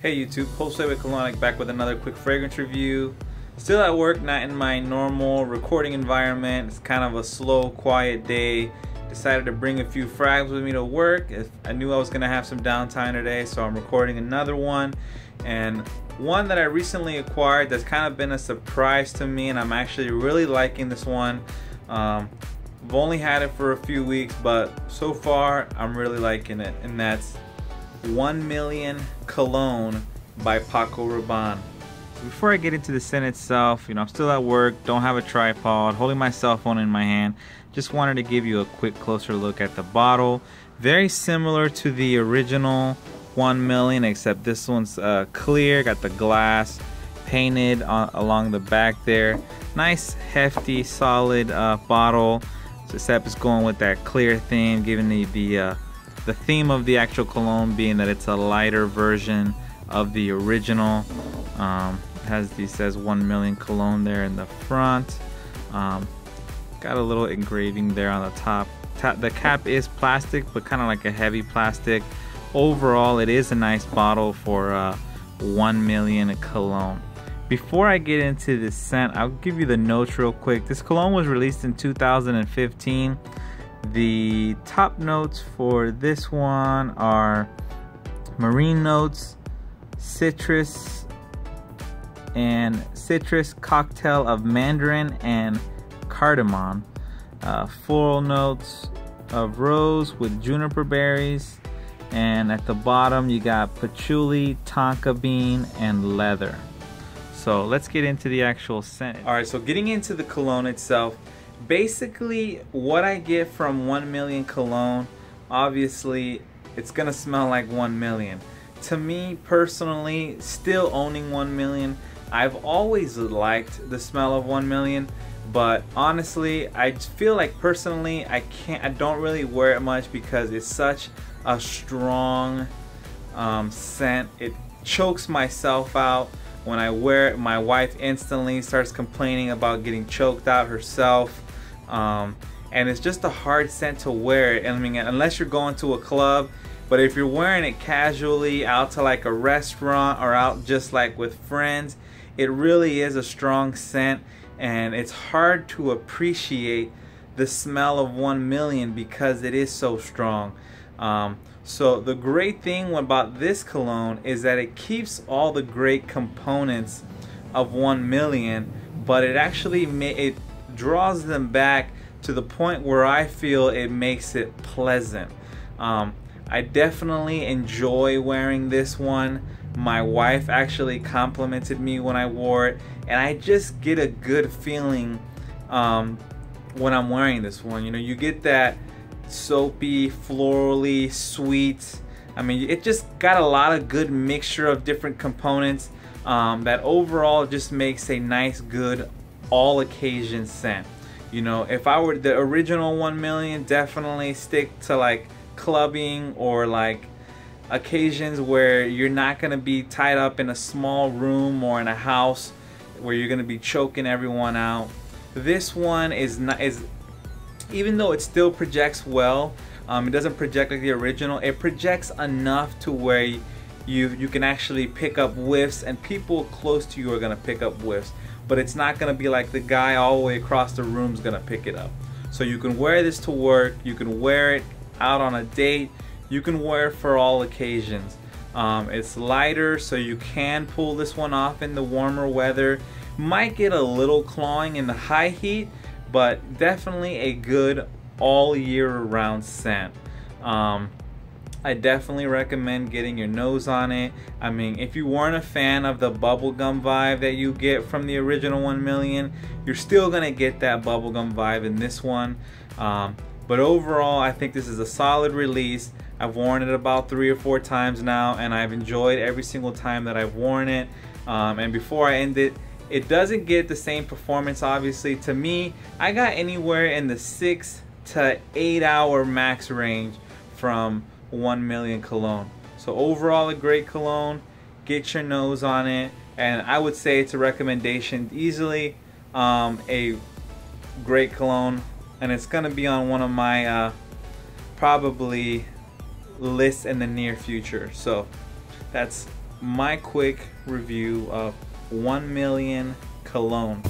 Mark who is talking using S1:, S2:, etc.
S1: Hey YouTube, Postway with Cologne back with another quick fragrance review. Still at work, not in my normal recording environment. It's kind of a slow, quiet day. Decided to bring a few frags with me to work. I knew I was gonna have some downtime today, so I'm recording another one. And one that I recently acquired that's kind of been a surprise to me, and I'm actually really liking this one. I've only had it for a few weeks, but so far I'm really liking it, and that's 1 Million Cologne by Paco Rabanne. Before I get into the scent itself, I'm still at work, don't have a tripod, holding my cell phone in my hand. Just wanted to give you a quick closer look at the bottle. Very similar to the original 1 Million, except this one's clear, got the glass painted along the back there. Nice, hefty, solid bottle. Except it's going with that clear theme, giving the theme of the actual cologne being that it's a lighter version of the original. Says 1 Million Cologne there in the front. Got a little engraving there on the top. The cap is plastic, but kind of like a heavy plastic. Overall, it is a nice bottle for 1 Million Cologne. Before I get into the scent, I'll give you the notes real quick. This cologne was released in 2015. The top notes for this one are marine notes, citrus cocktail of mandarin and cardamom, floral notes of rose with juniper berries, and at the bottom you got patchouli, tonka bean, and leather. So let's get into the actual scent. Alright, so getting into the cologne itself, basically what I get from 1 Million Cologne, obviously it's gonna smell like 1 Million. To me personally, still owning 1 Million, I've always liked the smell of 1 Million, but honestly I feel like personally I don't really wear it much because it's such a strong scent. It chokes myself out. When I wear it, my wife instantly starts complaining about getting choked out herself. And it's just a hard scent to wear. I mean, unless you're going to a club, but if you're wearing it casually out to like a restaurant or out just like with friends, it really is a strong scent, and it's hard to appreciate the smell of 1 Million because it is so strong. So the great thing about this cologne is that it keeps all the great components of 1 Million, but it actually it draws them back to the point where I feel it makes it pleasant. I definitely enjoy wearing this one. My wife actually complimented me when I wore it, and I just get a good feeling when I'm wearing this one. You get that soapy, florally sweet. I mean, it just got a lot of good mixture of different components that overall just makes a nice, good, all occasion scent. If I were the original 1 Million, definitely stick to like clubbing or like occasions where you're not going to be tied up in a small room or in a house where you're going to be choking everyone out. This one is even though it still projects well, it doesn't project like the original. It projects enough to where you can actually pick up whiffs, and people close to you are gonna pick up whiffs. But it's not gonna be like the guy all the way across the room is gonna pick it up. So you can wear this to work, you can wear it out on a date, you can wear it for all occasions. It's lighter, so you can pull this one off in the warmer weather. Might get a little clawing in the high heat, but definitely a good all year round scent. I definitely recommend getting your nose on it. I mean, if you weren't a fan of the bubblegum vibe that you get from the original 1 Million, you're still gonna get that bubblegum vibe in this one. But overall, I think this is a solid release. I've worn it about 3 or 4 times now, and I've enjoyed every single time that I've worn it. And before I end it, it doesn't get the same performance, obviously. To me, I got anywhere in the 6 to 8 hour max range from 1 Million Cologne. So overall, a great cologne. Get your nose on it, and I would say it's a recommendation. Easily a great cologne, and it's gonna be on one of my probably lists in the near future. So that's my quick review of 1 Million Cologne.